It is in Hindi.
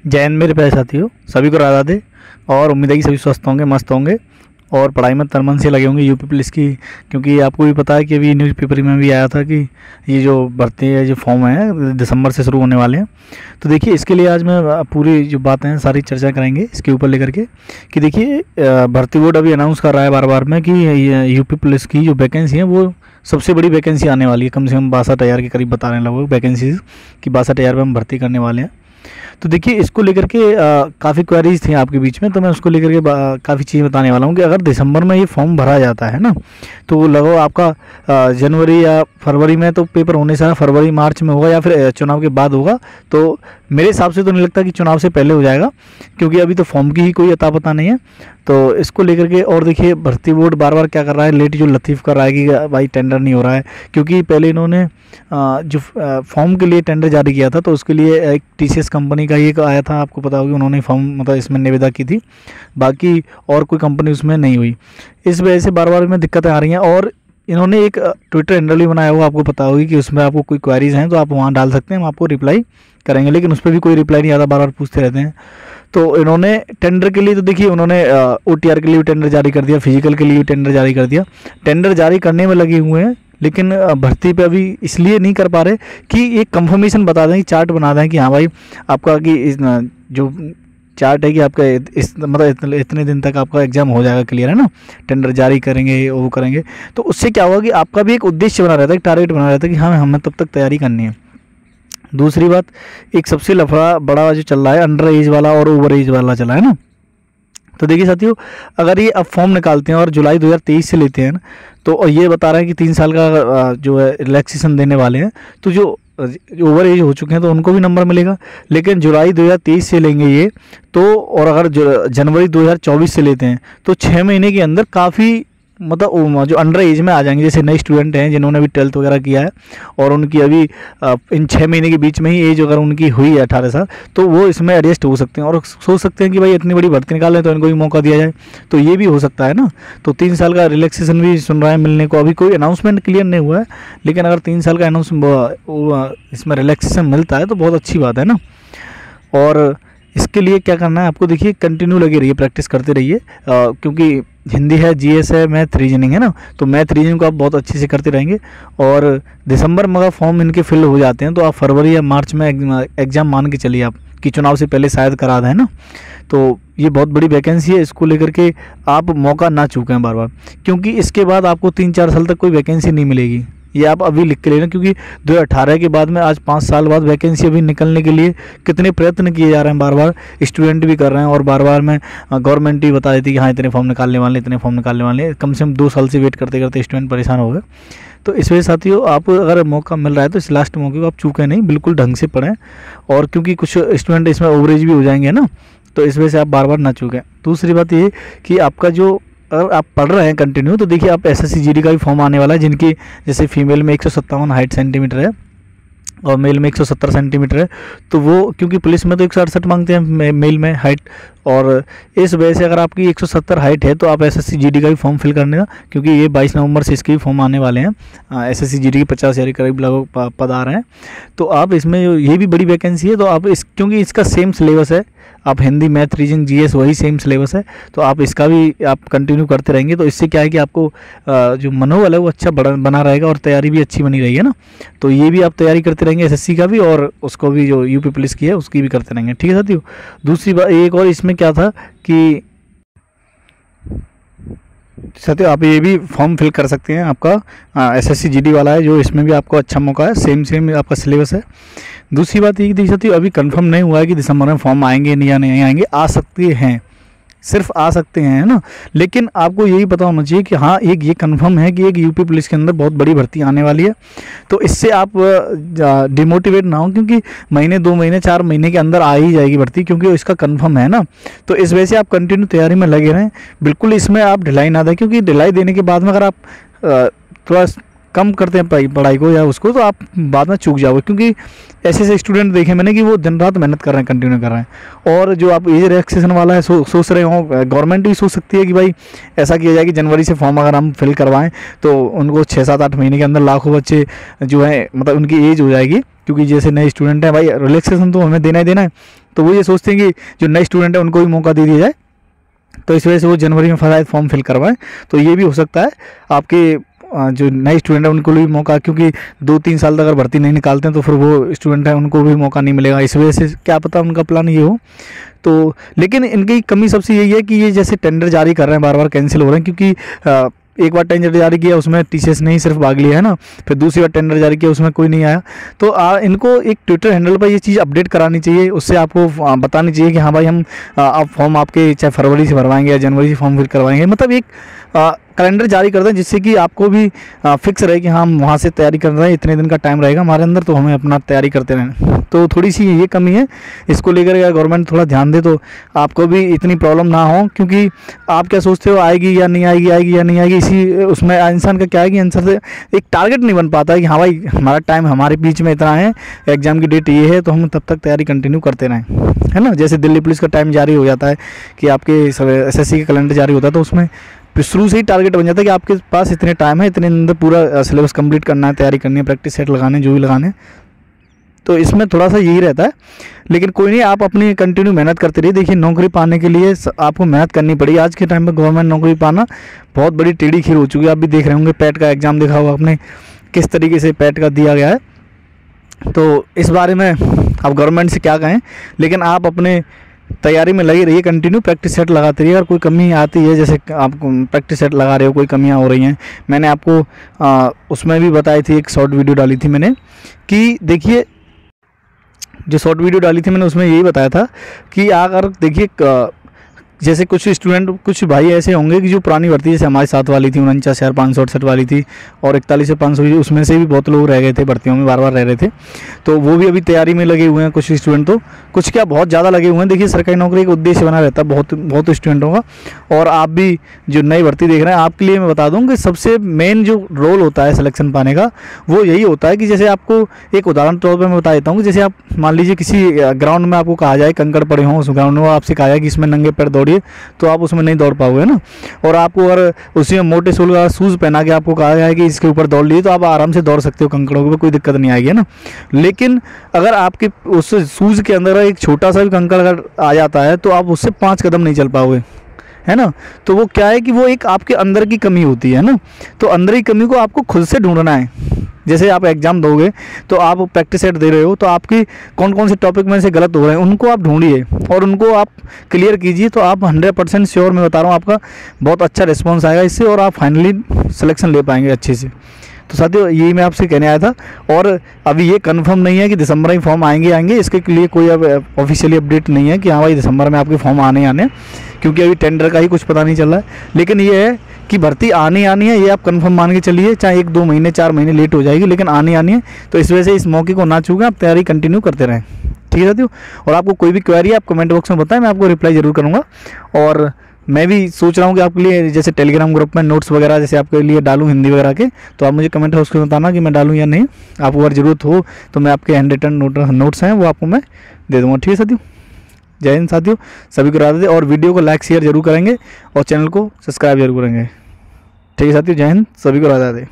जय हिंद मेरे प्यारे साथियों, सभी को राधा दे। और उम्मीद है कि सभी स्वस्थ होंगे, मस्त होंगे और पढ़ाई में तन मन से लगे होंगे यूपी पुलिस की। क्योंकि आपको भी पता है कि अभी न्यूज़पेपर में भी आया था कि ये जो भर्ती है, जो फॉर्म है दिसंबर से शुरू होने वाले हैं। तो देखिए, इसके लिए आज मैं पूरी जो बातें हैं सारी चर्चा करेंगे इसके ऊपर लेकर के कि देखिए, भर्ती बोर्ड अभी अनाउंस कर रहा है बार बार में कि यूपी पुलिस की जो वैकेंसी है वो सबसे बड़ी वैकेंसी आने वाली है। कम से कम 62,000 के करीब बता रहे हैं लगभग वैकेंसीज कि 62,000 में हम भर्ती करने वाले हैं। तो देखिए, इसको लेकर के काफ़ी क्वेरीज थी आपके बीच में, तो मैं उसको लेकर के काफ़ी चीज़ें बताने वाला हूँ कि अगर दिसंबर में ये फॉर्म भरा जाता है ना, तो लगभग आपका जनवरी या फरवरी में तो पेपर होने से फरवरी मार्च में होगा या फिर चुनाव के बाद होगा। तो मेरे हिसाब से तो नहीं लगता कि चुनाव से पहले हो जाएगा, क्योंकि अभी तो फॉर्म की ही कोई अता पता नहीं है। तो इसको लेकर के और देखिए, भर्ती बोर्ड बार बार क्या कर रहा है, लेट जो लतीफ़ कर रहा है कि भाई टेंडर नहीं हो रहा है। क्योंकि पहले इन्होंने जो फॉर्म के लिए टेंडर जारी किया था, तो उसके लिए एक टीसीएस कंपनी का एक आया था, आपको पता होगा, उन्होंने फॉर्म मतलब इसमें निविदा की थी, बाकी और कोई कंपनी उसमें नहीं हुई। इस वजह से बार बार में दिक्कतें आ रही हैं। और इन्होंने एक ट्विटर हैंडल भी बनाया हुआ, आपको पता होगी कि उसमें आपको कोई क्वेरीज हैं तो आप वहाँ डाल सकते हैं, हम आपको रिप्लाई करेंगे। लेकिन उस पर भी कोई रिप्लाई नहीं आता, बार बार पूछते रहते हैं। तो इन्होंने टेंडर के लिए, तो देखिए उन्होंने ओटीआर के लिए भी टेंडर जारी कर दिया, फिजिकल के लिए भी टेंडर जारी कर दिया। टेंडर जारी करने में लगे हुए हैं, लेकिन भर्ती पे अभी इसलिए नहीं कर पा रहे कि एक कंफर्मेशन बता दें, कि चार्ट बना दें कि हाँ भाई आपका कि जो चार्ट है कि आपका मतलब इतने दिन तक आपका एग्जाम हो जाएगा, क्लियर है ना। टेंडर जारी करेंगे, वो करेंगे, तो उससे क्या होगा कि आपका भी एक उद्देश्य बना रहता है, एक टारगेट बना रहता है कि हाँ हमें तब तक तैयारी करनी है। दूसरी बात, एक सबसे लफड़ा बड़ा जो चल रहा है, अंडर एज वाला और ओवर एज वाला चला है ना। तो देखिए साथियों, अगर ये अब फॉर्म निकालते हैं और जुलाई 2023 से लेते हैं ना, तो और ये बता रहे हैं कि 3 साल का जो है रिलैक्सेशन देने वाले हैं, तो जो ओवर एज हो चुके हैं तो उनको भी नंबर मिलेगा। लेकिन जुलाई 2023 से लेंगे ये तो, और अगर जनवरी 2024 से लेते हैं तो 6 महीने के अंदर काफ़ी मतलब जो अंडर एज में आ जाएंगे। जैसे नए स्टूडेंट हैं जिन्होंने अभी 12th वगैरह किया है और उनकी अभी इन 6 महीने के बीच में ही एज अगर उनकी हुई है 18 साल, तो वो इसमें एडजस्ट हो सकते हैं और सोच सकते हैं कि भाई इतनी बड़ी भर्ती निकाल लें तो इनको भी मौका दिया जाए। तो ये भी हो सकता है ना। तो 3 साल का रिलैक्सेशन भी सुन रहा है मिलने को, अभी कोई अनाउंसमेंट क्लियर नहीं हुआ है, लेकिन अगर 3 साल का इसमें रिलैक्सेशन मिलता है तो बहुत अच्छी बात है ना। और इसके लिए क्या करना है आपको, देखिए कंटिन्यू लगे रहिए, प्रैक्टिस करते रहिए, क्योंकि हिंदी है, जीएस है, मैथ रीजनिंग है ना। तो मैथ रीजनिंग को आप बहुत अच्छे से करते रहेंगे। और दिसंबर में अगर फॉर्म इनके फिल हो जाते हैं तो आप फरवरी या मार्च में एग्ज़ाम मान के चलिए आप कि चुनाव से पहले शायद करा दें ना। तो ये बहुत बड़ी वैकेंसी है, इसको लेकर के आप मौका ना चूकें बार बार, क्योंकि इसके बाद आपको 3-4 साल तक कोई वैकेंसी नहीं मिलेगी। ये आप अभी लिख के लेना, क्योंकि 2018 के बाद में आज 5 साल बाद वैकेंसी अभी निकलने के लिए कितने प्रयत्न किए जा रहे हैं, बार बार स्टूडेंट भी कर रहे हैं और बार बार में गवर्नमेंट भी बता देती है कि हाँ इतने फॉर्म निकालने वाले, इतने फॉर्म निकालने वाले। कम से कम 2 साल से वेट करते करते स्टूडेंट परेशान हो गए। तो इस वजह साथियों, आप अगर मौका मिल रहा है तो इस लास्ट मौके को आप चूकें नहीं, बिल्कुल ढंग से पढ़ें। और क्योंकि कुछ स्टूडेंट इसमें ओवरेज भी हो जाएंगे ना, तो इस वजह से आप बार बार ना चूकें। दूसरी बात ये कि आपका जो अगर आप पढ़ रहे हैं कंटिन्यू, तो देखिए आप एसएससी जीडी का भी फॉर्म आने वाला है, जिनकी जैसे फीमेल में 157 हाइट सेंटीमीटर है और मेल में 170 सेंटीमीटर है। तो वो क्योंकि पुलिस में तो 168 मांगते हैं मेल में हाइट, और इस वजह से अगर आपकी 170 हाइट है तो आप एसएससी जीडी का भी फॉर्म फिल करने का, क्योंकि ये 22 नवंबर से इसके भी फॉर्म आने वाले हैं। एसएससी जीडी की 50,000 के करीब लगभग पद आ रहे हैं। तो आप इसमें ये भी बड़ी वैकेंसी है, तो आप क्योंकि इसका सेम सिलेबस है, आप हिंदी मैथ रीजनिंग जीएस वही सेम सिलेबस है, तो आप इसका भी आप कंटिन्यू करते रहेंगे। तो इससे क्या है कि आपको जो मनोबल है वो अच्छा बना रहेगा और तैयारी भी अच्छी बनी रही है ना। तो ये भी आप तैयारी करते रहेंगे एसएससी का भी, और उसको भी जो यूपी पुलिस की है उसकी भी करते रहेंगे, ठीक है साथियों। दूसरी बात एक और इसमें क्या था कि साथियों, आप ये भी फॉर्म फिल कर सकते हैं, आपका एसएससी जीडी वाला है जो, इसमें भी आपको अच्छा मौका है, सेम आपका सिलेबस है। दूसरी बात ये देखिए साथियों, अभी कंफर्म नहीं हुआ है कि दिसंबर में फॉर्म आएंगे नहीं या नहीं आएंगे, आ सकते हैं, सिर्फ आ सकते हैं, है ना। लेकिन आपको यही पता होना चाहिए कि हाँ एक ये कंफर्म है कि एक यूपी पुलिस के अंदर बहुत बड़ी भर्ती आने वाली है। तो इससे आप डिमोटिवेट ना हो, क्योंकि महीने 2 महीने 4 महीने के अंदर आ ही जाएगी भर्ती, क्योंकि इसका कंफर्म है ना। तो इस वजह से आप कंटिन्यू तैयारी में लगे रहें, बिल्कुल इसमें आप ढिलाई ना दें, क्योंकि ढिलाई देने के बाद में अगर आप थोड़ा कम करते हैं पढ़ाई को या उसको, तो आप बाद में चूक जाओगे। क्योंकि ऐसे स्टूडेंट देखे मैंने कि वो दिन रात मेहनत कर रहे हैं, कंटिन्यू कर रहे हैं। और जो आप एज रिलैक्सेशन वाला है सोच रहे हो, गवर्नमेंट भी सोच सकती है कि भाई ऐसा किया जाए कि जनवरी से फॉर्म अगर हम फिल करवाएं तो उनको 6-7-8 महीने के अंदर लाखों बच्चे जो है मतलब उनकी एज हो जाएगी क्योंकि जैसे नए स्टूडेंट हैं भाई, रिलैक्सेशन तो हमें देना ही देना है, तो वो ये सोचते हैं कि जो नए स्टूडेंट है उनको भी मौका दे दिया जाए, तो इस वजह से वो जनवरी में शायद फॉर्म फिल करवाएं। तो ये भी हो सकता है आपके जो नए स्टूडेंट है उनको भी मौका, क्योंकि 2-3 साल तक अगर भर्ती नहीं निकालते हैं तो फिर वो स्टूडेंट है उनको भी मौका नहीं मिलेगा। इस वजह से क्या पता उनका प्लान ये हो। तो लेकिन इनकी कमी सबसे यही है कि ये जैसे टेंडर जारी कर रहे हैं बार बार कैंसिल हो रहे हैं, क्योंकि एक बार टेंडर जारी किया उसमें टीसीएस ने ही सिर्फ भाग लिया है ना, फिर दूसरी बार टेंडर जारी किया उसमें कोई नहीं आया। तो इनको एक ट्विटर हैंडल पर ये चीज़ अपडेट करानी चाहिए, उससे आपको बतानी चाहिए कि हाँ भाई हम आप फॉर्म आपके चाहे फरवरी से भरवाएंगे या जनवरी से फॉर्म फिल करवाएंगे, मतलब एक कैलेंडर जारी कर दें जिससे कि आपको भी फिक्स रहे कि हाँ हम वहाँ से तैयारी कर रहे हैं, इतने दिन का टाइम रहेगा हमारे अंदर, तो हमें अपना तैयारी करते रहें। तो थोड़ी सी ये कमी है, इसको लेकर अगर गवर्नमेंट थोड़ा ध्यान दे तो आपको भी इतनी प्रॉब्लम ना हो, क्योंकि आप क्या सोचते हो आएगी या नहीं आएगी, आएगी या नहीं आएगी, इसी उसमें इंसान का क्या है कि आंसर से एक टारगेट नहीं बन पाता है कि हाँ भाई हमारा टाइम हमारे बीच में इतना है, एग्ज़ाम की डेट ये है, तो हम तब तक तैयारी कंटिन्यू करते रहें, है ना। जैसे दिल्ली पुलिस का टाइम जारी हो जाता है कि आपके SSC का कैलेंडर जारी होता है, तो उसमें शुरू से ही टारगेट बन जाता है कि आपके पास इतने टाइम है, इतने अंदर पूरा सिलेबस कंप्लीट करना है, तैयारी करनी है, प्रैक्टिस सेट लगाने जो भी लगाने। तो इसमें थोड़ा सा यही रहता है, लेकिन कोई नहीं, आप अपनी कंटिन्यू मेहनत करते रहिए। देखिए नौकरी पाने के लिए आपको मेहनत करनी पड़ेगी। आज के टाइम में गवर्नमेंट नौकरी पाना बहुत बड़ी टेढ़ी खीर हो चुकी है। आप भी देख रहे होंगे, पैट का एग्ज़ाम देखा होगा आपने किस तरीके से पैट का दिया गया है। तो इस बारे में आप गवर्नमेंट से क्या कहें, लेकिन आप अपने तैयारी में लगी रहिए, कंटिन्यू प्रैक्टिस सेट लगाते रहिए। अगर कोई कमी आती है, जैसे आप प्रैक्टिस सेट लगा रहे हो, कोई कमियां हो रही हैं, मैंने आपको उसमें भी बताई थी, एक शॉर्ट वीडियो डाली थी मैंने कि देखिए जो शॉर्ट वीडियो डाली थी मैंने उसमें यही बताया था कि अगर देखिए जैसे कुछ स्टूडेंट, कुछ भाई ऐसे होंगे कि जो पुरानी भर्ती जैसे हमारे साथ वाली थी 49,568 वाली थी और 41,500, उसमें से भी बहुत लोग रह गए थे भर्तियों में, बार बार रह रहे थे, तो वो भी अभी तैयारी में लगे हुए हैं। कुछ स्टूडेंट तो कुछ क्या बहुत ज़्यादा लगे हुए हैं। देखिए सरकारी नौकरी का उद्देश्य बना रहता है बहुत स्टूडेंटों का, और आप भी जो नई भर्ती देख रहे हैं, आपके लिए मैं बता दूँ कि सबसे मेन जो रोल होता है सिलेक्शन पाने का वो यही होता है कि जैसे आपको एक उदाहरण तौर पर मैं बता देता हूँ कि जैसे आप मान लीजिए किसी ग्राउंड में आपको कहा जाए, कंकड़ पड़े हों उस ग्राउंड में, आपसे कहा जाए कि इसमें नंगे पैर दौड़िए, तो आप उसमें नहीं दौड़ पाओगे ना। और आपको अगर उसी में मोटे सोल का शूज़ पहना के आपको कहा जाए कि इसके ऊपर दौड़ लिए, तो आप आराम से दौड़ सकते हो कंकड़ों के ऊपर, कोई दिक्कत नहीं आएगी, है ना। लेकिन अगर आपके उस शूज़ के अंदर एक छोटा सा भी कंकड़ अगर आ जाता है तो आप उससे 5 कदम नहीं चल पाओगे, है ना। तो वो क्या है कि वो एक आपके अंदर की कमी होती है ना, तो अंदर की कमी को आपको खुद से ढूंढना है। जैसे आप एग्ज़ाम दोगे तो आप प्रैक्टिस सेट दे रहे हो, तो आपकी कौन कौन से टॉपिक में से गलत हो रहे हैं उनको आप ढूंढिए और उनको आप क्लियर कीजिए, तो आप 100% श्योर मैं बता रहा हूँ आपका बहुत अच्छा रिस्पॉन्स आएगा इससे, और आप फाइनली सिलेक्शन ले पाएंगे अच्छे से। तो साथियों यही मैं आपसे कहने आया था, और अभी ये कंफर्म नहीं है कि दिसंबर में फॉर्म आएंगे, इसके लिए कोई अब ऑफिशियली अपडेट नहीं है कि हाँ भाई दिसंबर में आपके फॉर्म आने, क्योंकि अभी टेंडर का ही कुछ पता नहीं चल रहा है। लेकिन ये है कि भर्ती आनी है, ये आप कंफर्म मान के चलिए, चाहे 1-2 महीने 4 महीने लेट हो जाएगी, लेकिन आनी है। तो इस वजह से इस मौके को ना चूकें, आप तैयारी कंटिन्यू करते रहें, ठीक है साथियों। और आपको कोई भी क्वेरी है आप कमेंट बॉक्स में बताएं, मैं आपको रिप्लाई ज़रूर करूँगा। और मैं भी सोच रहा हूँ कि आपके लिए जैसे टेलीग्राम ग्रुप में नोट्स वगैरह जैसे आपके लिए डालूँ हिंदी वगैरह के, तो आप मुझे कमेंट बॉक्स में बताना कि मैं डालूँ या नहीं। आपको अगर ज़रूरत हो तो मैं आपके हैंड रिटन नोट्स हैं वो आपको मैं दे दूँगा, ठीक है साथियों। जय हिंद साथियों, सभी को राधे, और वीडियो को लाइक शेयर जरूर करेंगे और चैनल को सब्सक्राइब जरूर करेंगे, ठीक है साथियों। जय हिंद, सभी को राधे।